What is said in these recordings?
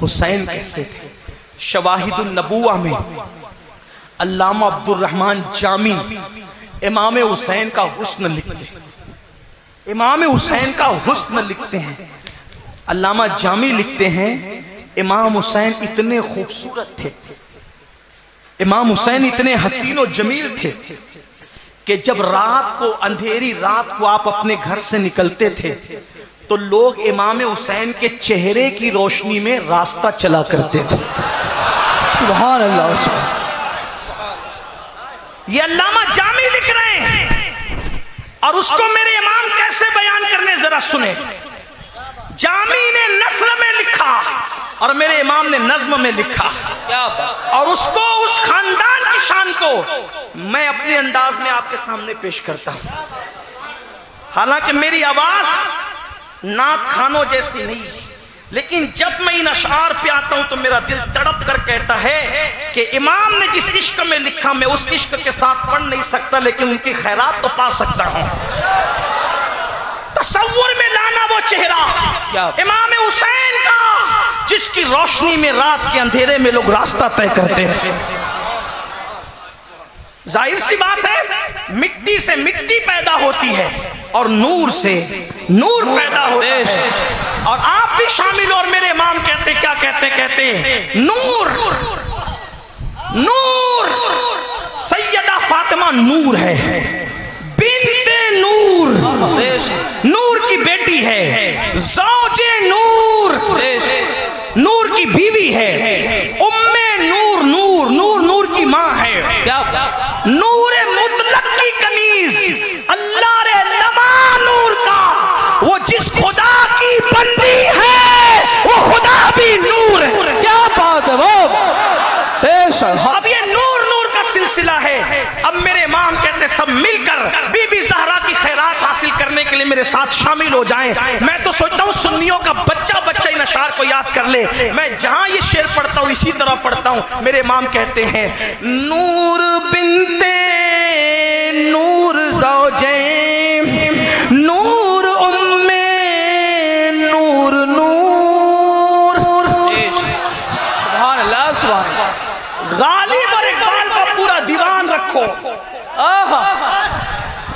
حسین کیسے تھے؟ شواہد النبوہ میں علامہ عبد الرحمن جامی امام حسین کا حسن لکھتے ہیں، امام حسین کا حسن لکھتے ہیں۔ علامہ جامی لکھتے ہیں امام حسین اتنے خوبصورت تھے، امام حسین اتنے حسین و جمیل تھے کہ جب رات کو، اندھیری رات کو آپ اپنے گھر سے نکلتے تھے تو لوگ امام حسین کے چہرے کی روشنی میں راستہ چلا کرتے تھے۔ سبحان اللہ، سبحان یہ علامہ جامی لکھ رہے ہیں، اور اس کو میرے امام کیسے بیان کرنے ذرا سنیں۔ جامی نے نثر میں لکھا اور میرے امام نے نظم میں لکھا، اور اس کو، اس خاندان کی شان کو میں اپنے انداز میں آپ کے سامنے پیش کرتا ہوں۔ حالانکہ میری آواز نعت خانوں جیسی نہیں، لیکن جب میں ان اشعار پہ آتا ہوں تو میرا دل تڑپ کر کہتا ہے کہ امام نے جس عشق میں لکھا میں اس عشق کے ساتھ پڑھ نہیں سکتا، لیکن ان کی خیرات تو پا سکتا ہوں۔ تصور میں لانا وہ چہرہ امام حسین کا جس کی روشنی میں رات کے اندھیرے میں لوگ راستہ طے کرتے تھے۔ ظاہر سی بات ہے مٹی سے مٹی پیدا ہوتی ہے اور نور سے نور پیدا ہوتا ہے، اور آپ بھی شامل ہو۔ اور میرے امام کہتے، کیا کہتے نور نور، سیدہ فاطمہ نور ہے، بنت نور، نور کی بیٹی ہے، زوج نور، نور کی بیوی ہے، ام نور، نور نور نور کی ماں ہے، نور مطلق کی کنیز، اللہ رے لما نور کا، وہ جس خدا کی بندی ہے وہ خدا بھی نور ہے۔ کیا بات ہے وہ! اب یہ نور نور کا سلسلہ ہے۔ اب میرے امام کہتے سب مل کر بی بی زہرا کی خیرات حاصل کرنے کے لیے میرے ساتھ شامل ہو جائیں۔ میں تو سوچتا ہوں سنیوں کا بچہ بچہ ان اشعار کو یاد کر لے۔ میں جہاں یہ شعر پڑھتا ہوں اسی طرح پڑھتا ہوں۔ میرے امام کہتے ہیں نور بنتے نور زوجین، نور ام نور نور، سبحان اللہ، سبحان اللہ، غالب اور اقبال کا پورا دیوان رکھو،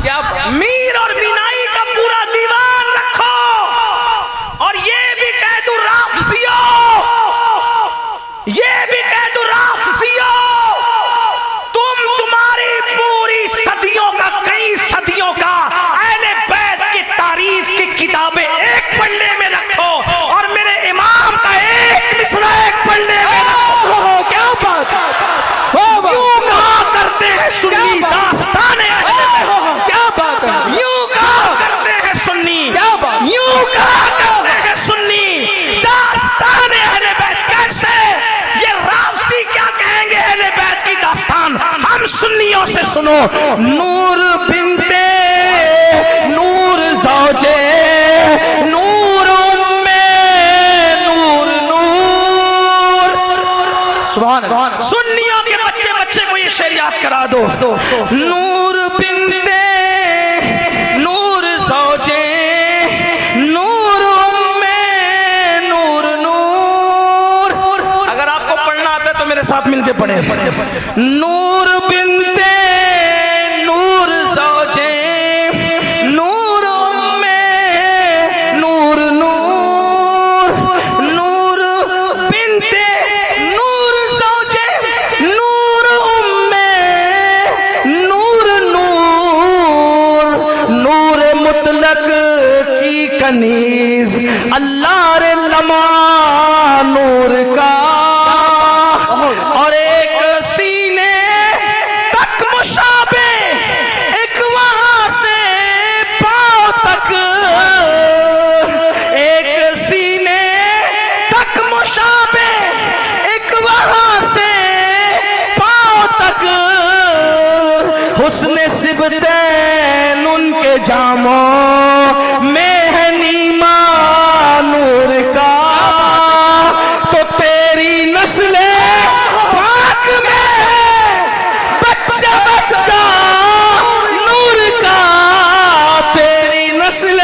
کیا میر اور بینائی کا پورا دیوان رکھو، اور یہ بھی کہہ دو رافضیو، یہ بھی کہہ دو رافضیو، تمہاری پوری صدیوں کا، کئی صدیوں کا اہل بیت کی تعریف کی کتابیں ایک پلڑے میں رکھو، اور میرے امام کا ایک مصرع ایک پلڑے میں رکھو۔ کیا بات ہے! یوں کہا کرتے ہیں سنی داستان کیا بات ہے! یوں کہا کرتے ہیں سنی، کیا بات! یوں کہا کرتے ہیں سنی داستان اہل بیت۔ کیسے؟ یہ رافضی کیا کہیں گے اہل بیت کی داستان؟ ہم سنیوں سے سنو، نور بنتے نور زوجے نور ام نور نور، سبحان اللہ، سنیوں کے بچے بچے کو یہ شعر یاد کرا دو۔ نور بنتے نور زوجے نور ام نور نور، اگر آپ کو پڑھنا آتا ہے تو میرے ساتھ مل کے پڑھیں۔ نور بنتے نور زوجے نور ام نور نور، نور بنتے نور زوجے نور ام نور نور، نور مطلق کی کنیز، اللہ رے لما نور کا، اور ایک سینے تک مشابہ، ایک وہاں سے پاؤں تک، ایک سینے تک مشابہ، ایک وہاں سے پاؤں تک، حسن سبتین ان کے جاموں میں ہے نیما نور کا، تو تیری نسل پاک میں ہے بچہ بچہ نور کا، تیری نسل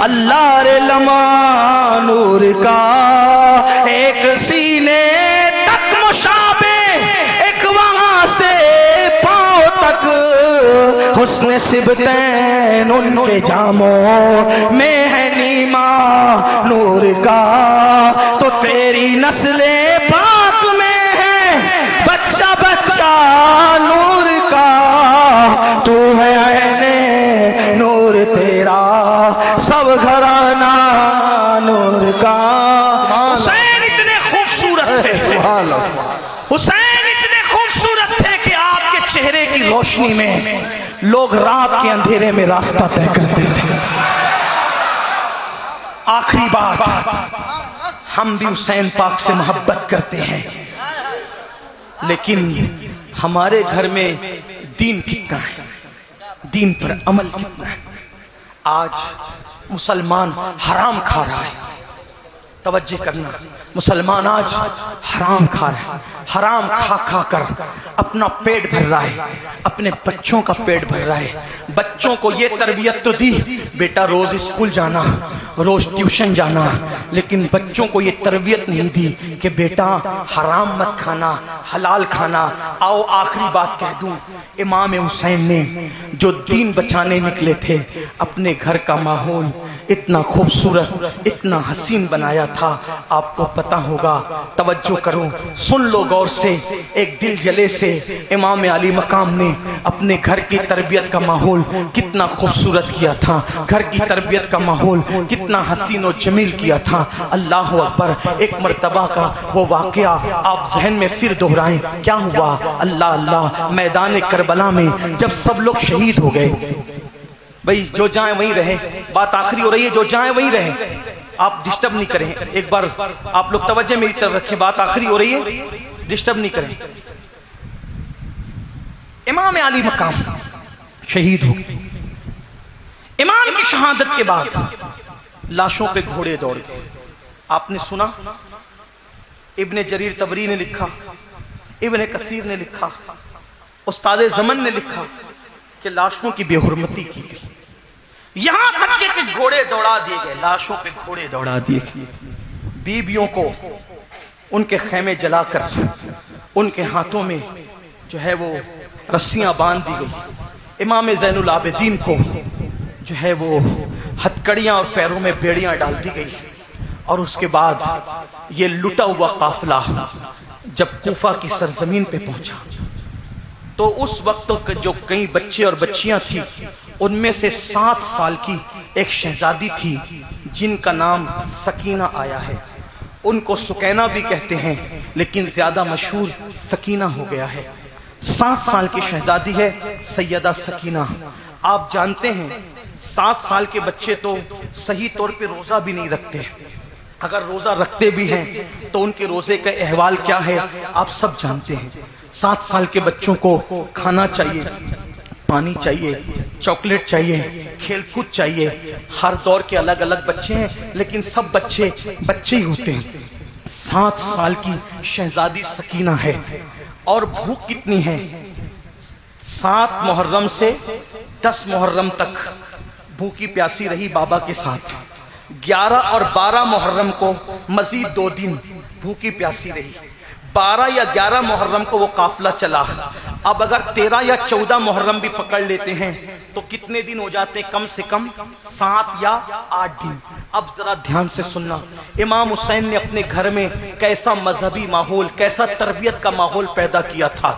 اللہ رے لما نور کا ایک سینے تک مشابہ، ایک وہاں سے پاؤں تک حسن سبتین ان کے جاموں میں ہے نیما نور کا، تو تیری نسل پاک میں ہے بچہ بچہ نور کا، تو ہے عین نور تیرا سب گھرانہ نور کا۔ حسین اتنے خوبصورت تھے، حسین اتنے خوبصورت تھے کہ آپ کے چہرے کی روشنی میں لوگ رات کے اندھیرے میں راستہ طے کرتے تھے۔ آخری بات، ہم بھی حسین پاک سے محبت کرتے ہیں، لیکن ہمارے گھر میں دین کتنا ہے، دین پر عمل کتنا ہے؟ آج مسلمان حرام کھا رہا ہے، توجہ کرنا، مسلمان آج حرام کھا رہا ہے، حرام کھا کھا کر اپنا پیٹ بھر رہا ہے، اپنے بچوں کا پیٹ بھر رہا ہے۔ بچوں کو یہ تربیت تو دی بیٹا روز اسکول جانا، روز ٹیوشن جانا، لیکن بچوں کو یہ تربیت نہیں دی کہ بیٹا حرام مت کھانا، حلال کھانا۔ آؤ آخری بات کہہ دوں، امام حسین نے جو دین بچانے نکلے تھے، اپنے گھر کا ماحول اتنا خوبصورت، اتنا حسین بنایا تھا، آپ کو پتہ ہوگا، توجہ کرو، سن لو غور سے، ایک دل جلے سے امام علی مقام نے اپنے گھر کی تربیت کا ماحول کتنا خوبصورت کیا تھا، گھر کی تربیت کا ماحول کتنا حسین و جمیل کیا تھا۔ اللہ اکبر، ایک مرتبہ کا وہ واقعہ آپ ذہن میں پھر دہرائیں، کیا ہوا؟ اللہ اللہ، میدان کربلا میں جب سب لوگ شہید ہو گئے، بھئی جو جائیں وہیں رہیں، بات آخری ہو رہی ہے، جو جائیں وہیں رہیں، آپ ڈسٹرب نہیں کریں، ایک بار آپ لوگ توجہ میری طرف رکھیں، بات آخری ہو رہی ہے، ڈسٹرب نہیں کریں۔ امام علی مقام شہید ہو گئے، امام کی شہادت کے بعد لاشوں پہ گھوڑے دوڑ گئے۔ آپ نے سنا، ابن جریر طبری نے لکھا، ابن کثیر نے لکھا، استاد زمن نے لکھا کہ لاشوں کی بے حرمتی کی گئی، یہاں تک کہ گھوڑے دوڑا دیے گئے، لاشوں پہ گھوڑے دوڑا دیے گئے۔ بیویوں کو ان کے خیمے جلا کر ان کے ہاتھوں میں جو ہے وہ رسیاں باندھ دی گئی، امام زین العابدین کو جو ہے وہ ہتکڑیاں اور پیروں میں بیڑیاں ڈال دی گئی، اور اس کے بعد یہ لٹا ہوا قافلہ جب کوفہ کی سرزمین پہ پہنچا تو اس وقت جو کئی بچے اور بچیاں تھیں، ان میں سے 7 سال کی ایک شہزادی تھی جن کا نام سکینہ آیا ہے، ان کو سکینہ بھی کہتے ہیں لیکن زیادہ مشہور سکینہ ہو گیا ہے۔ 7 سال کی شہزادی ہے سیدہ سکینہ۔ آپ جانتے ہیں 7 سال کے بچے تو صحیح طور پہ روزہ بھی نہیں رکھتے، اگر روزہ رکھتے بھی ہیں تو ان کے روزے کا احوال کیا ہے آپ سب جانتے ہیں۔ 7 سال کے بچوں کو کھانا چاہیے، پانی چاہیے، چاکلیٹ چاہیے، کھیل کود چاہیے۔ ہر دور کے الگ الگ بچے ہیں لیکن سب بچے بچے ہی ہوتے ہیں۔ 7 سال کی شہزادی سکینہ ہے، اور بھوک کتنی ہے، 7 محرم سے 10 محرم تک بھوکی پیاسی رہی بابا کے ساتھ، 11 اور 12 محرم کو مزید 2 دن بھوکی پیاسی رہی، 12 یا 11 محرم کو وہ قافلہ چلا۔ اب اگر 13 یا 14 محرم بھی پکڑ لیتے ہیں تو کتنے دن ہو جاتے ہیں؟ کم سے کم 7 یا 8 دن۔ اب ذرا دھیان سے سننا، امام حسین نے اپنے گھر میں کیسا مذہبی ماحول، کیسا تربیت کا ماحول پیدا کیا تھا۔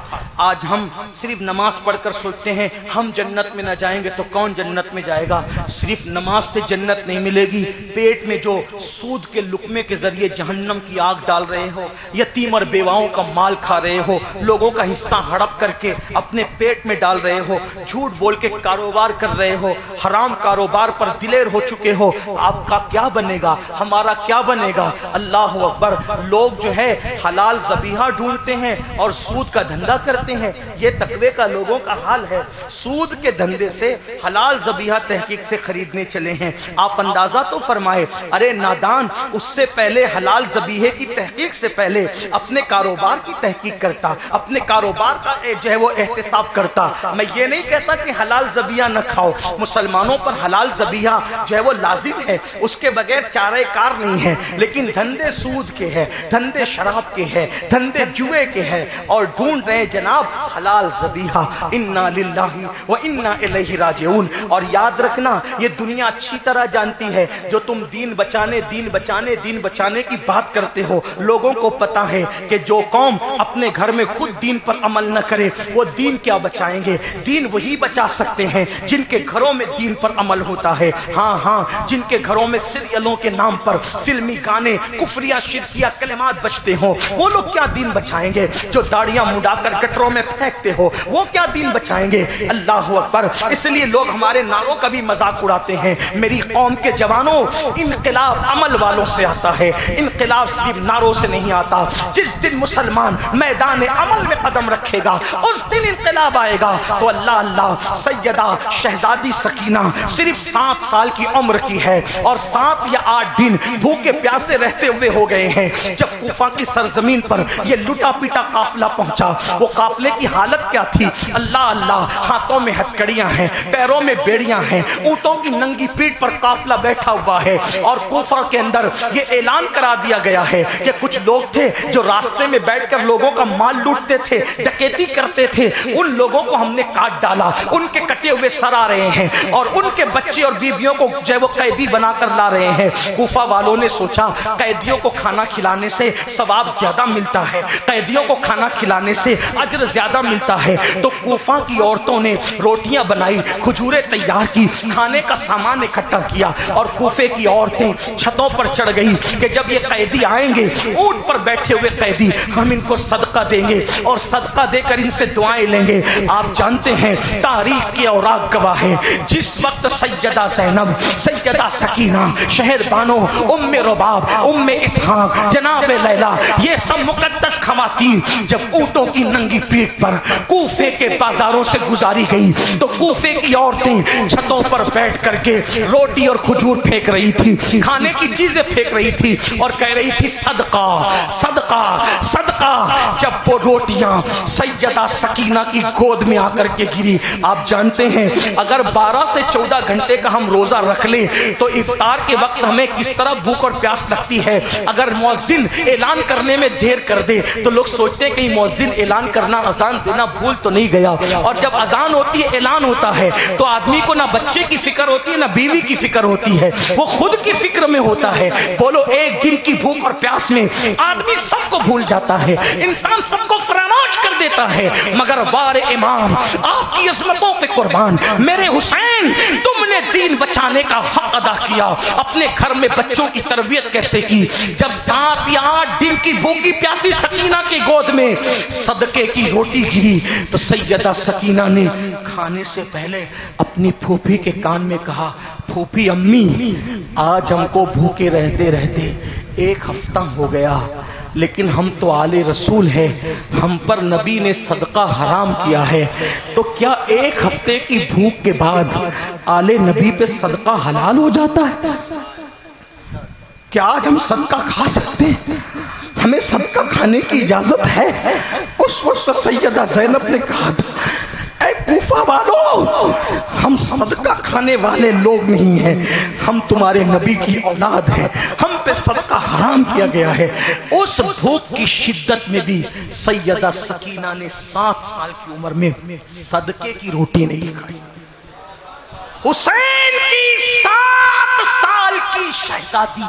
آج ہم صرف نماز پڑھ کر سوچتے ہیں ہم جنت میں نہ جائیں گے تو کون جنت میں جائے گا۔ صرف نماز سے جنت نہیں ملے گی، پیٹ میں جو سود کے لقمے کے ذریعے جہنم کی آگ ڈال رہے ہو، یتیم اور بیواؤں کا مال کھا رہے ہو، لوگوں کا حصہ ہڑپ کر کے اپنے پیٹ میں ڈال رہے ہو، جھوٹ بول کے کاروبار کر رہے ہو، حرام کاروبار پر دلیر ہو چکے ہو، آپ کا کیا بنے گا، ہمارا کیا بنے گا؟ اللہ اکبر۔ لوگ جو ہے حلال ذبیحہ ڈھونڈتے ہیں اور سود کا دھندا کرتے ہیں، یہ تقوی کا لوگوں کا حال ہے۔ سود کے دھندے سے حلال ذبیحہ تحقیق سے خریدنے چلے ہیں۔ آپ اندازہ تو فرمائے، ارے نادان، اس سے پہلے حلال ذبیحے کی تحقیق سے پہلے اپنے کاروبار کی تحقیق کرتا، اپنے کاروبار کا جو ہے وہ احتساب کرتا۔ میں یہ نہیں کہتا کہ حلال ذبیحہ نہ کھاؤ، مسلمانوں پر حلال ذبیحہ جو ہے وہ لازم ہے، اس کے بغیر چارہ کار نہیں ہے، لیکن دھندے سود کے ہیں، دھندے شراب کے ہیں، دھندے جوئے کے ہیں، اور ڈھونڈ رہے جناب حلال ذبیحہ۔ انا للہ و انا الیہ راجعون۔ اور یاد رکھنا، یہ دنیا اچھی طرح جانتی ہے، جو تم دین بچانے دین بچانے دین بچانے کی بات کرتے ہو، لوگوں کو پتا ہے کہ جو قوم اپنے گھر میں خود دین پر عمل نہ کرے وہ دین کیا بچائیں گے؟ دین وہی بچا سکتے ہیں جن کے گھروں میں دین پر عمل ہوتا ہے۔ ہاں ہاں، جن کے گھروں میں سیریلوں کے نام پر فلمی گانے، کفریہ شرکیہ کلمات بجتے ہوں، وہ لوگ کیا دین بچائیں گے؟ جو داڑیاں مڈا کر گٹروں میں پھینکتے ہو، وہ کیا دین بچائیں گے؟ اللہ اکبر۔ اس لیے لوگ ہمارے نعروں کا بھی مذاق اڑاتے ہیں۔ میری قوم کے جوانوں، انقلاب عمل والوں سے آتا ہے، انقلاب صرف نعروں سے نہیں آتا۔ جس دن مسلمان میدان عمل میں قدم رکھے گا اس دن انقلاب آئے گا۔ تو اللہ اللہ، سیدہ شہزادی سکینہ صرف 7 سال کی عمر کی ہے اور 7 یا 8 دن بھوکے پیاسے رہتے ہوئے ہو گئے ہیں جب کوفہ کی سرزمین پر یہ لٹا پیٹا قافلہ پہنچا۔ وہ قافلے کی حالت کیا تھی؟ اللہ اللہ، ہاتھوں میں ہتکڑیاں ہیں، پیروں میں بیڑیاں ہیں، اونٹوں کی ننگی پیٹھ پر قافلہ بیٹھا ہوا ہے، اور کوفہ کے اندر یہ اعلان کرا دیا گیا ہے کہ کچھ لوگ تھے جو راستے میں بیٹھ کر لوگوں کا مال لوٹتے تھے، ڈکیتی کرتے تھے، ان لوگوں کو ہم نے کاٹ ڈالا، ان کے کٹے ہوئے سر آ رہے ہیں اور ان کے بچے اور بیویوں کو جو ہے وہ قیدی بنا کر لا رہے ہیں۔ کوفہ والوں نے سوچا قیدیوں کو کھانا کھلانے سے ثواب زیادہ ملتا ہے، قیدیوں کو کھانا کھلانے سے اجر زیادہ ملتا ہے، تو کوفہ کی عورتوں نے روٹیاں بنائی، کھجوریں تیار کی، کھانے کا سامان اکٹھا کیا، اور کوفے کی عورتیں چھتوں پر چڑھ گئی کہ جب یہ قیدی آئیں گے، اونٹ پر بیٹھے ہوئے قیدی، ہم ان کو صدقہ دیں گے اور صدقہ دے کر ان سے دعائیں لیں گے۔ آپ جانتے ہیں تاریخ کے اوراق گواہ ہے، جس وقت سیدہ زینب، سیدہ سکینہ، شہر بانو، ام رباب، ام اسحاق، جناب لیلا، یہ سب مقدس خواتین جب اونٹوں کی ننگی پیٹھ پر کوفے کے بازاروں سے گزاری گئی تو کوفے کی عورتیں چھتوں پر بیٹھ کر کے روٹی اور کھجور پھینک رہی تھی، کھانے کی چیزیں پھینک رہی تھی اور کہہ رہی تھی صدقہ صدقہ صدقہ۔ جب وہ روٹیاں سیدہ سکینہ کی گود میں آ کر کے گری، آپ جانتے ہیں اگر 12 سے 14 گھنٹے کا ہم روزہ رکھ لیں تو افطار کے وقت ہمیں کس طرح بھوک اور پیاس لگتی ہے۔ اگر مؤذن اعلان کرنے میں دیر کر دے تو لوگ سوچتے ہیں کہیں مؤذن اعلان کرنا، اذان دینا بھول تو نہیں گیا، اور جب اذان ہوتی ہے، اعلان ہوتا ہے، تو آدمی کو نہ بچے کی فکر ہوتی ہے نہ بیوی کی فکر ہوتی ہے، وہ خود کی فکر میں ہوتا ہے۔ بولو ایک دن کی بھوک اور پیاس میں آدمی سب کو بھول جاتا ہے، انسان سب کو فراموش کر دیتا ہے، مگر وار امام آپ کی عظمتوں پہ قربان، میرے حسین تم نے دین بچانے کا حق ادا کیا، اپنے گھر میں بچوں کی تربیت کیسے کی؟ جب 7 یا 8 دن کی بھوکی پیاسی سکینہ کی گود میں صدقے کی روٹی گری تو سیدہ سکینہ نے کھانے سے پہلے اپنی پھوپھی کے کان میں کہا، پھوپھی امی، آج ہم کو بھوکے رہتے رہتے 1 ہفتہ ہو گیا، لیکن ہم تو آل رسول ہیں، ہم پر نبی نے صدقہ حرام کیا ہے، تو کیا 1 ہفتے کی بھوک کے بعد آل نبی پہ صدقہ حلال ہو جاتا ہے؟ کیا آج ہم صدقہ کھا سکتے ہیں؟ ہمیں صدقہ کھانے کی اجازت ہے؟ اس وقت سیدہ زینب نے کہا تھا، اے کوفہ والو، ہم صدقہ کھانے والے لوگ نہیں ہیں، ہم تمہارے نبی کی اولاد ہیں، ہم پہ صدقہ حرام کیا گیا ہے۔ اس بھوک کی شدت میں بھی سیدہ سکینہ نے 7 سال کی عمر میں صدقے کی روٹی نہیں کھائی۔ حسین کی 7 سال کی شہزادی،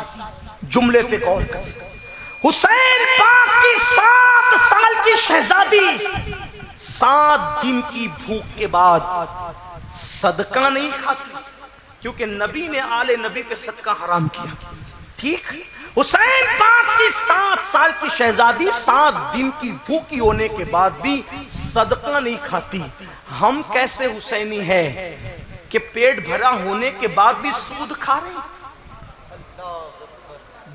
جملے پہ غور کریں، حسین پاک کی 7 سال کی شہزادی 7 دن کی بھوک کے بعد صدقہ نہیں کھاتی، کیونکہ نبی نے آل نبی پہ صدقہ حرام کیا۔ ٹھیک، حسین پاک کی 7 سال کی شہزادی 7 دن کی بھوکی ہونے کے بعد بھی صدقہ نہیں کھاتی۔ ہم کیسے حسینی ہیں کہ پیٹ بھرا ہونے کے بعد بھی سود کھا رہے ہیں؟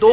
2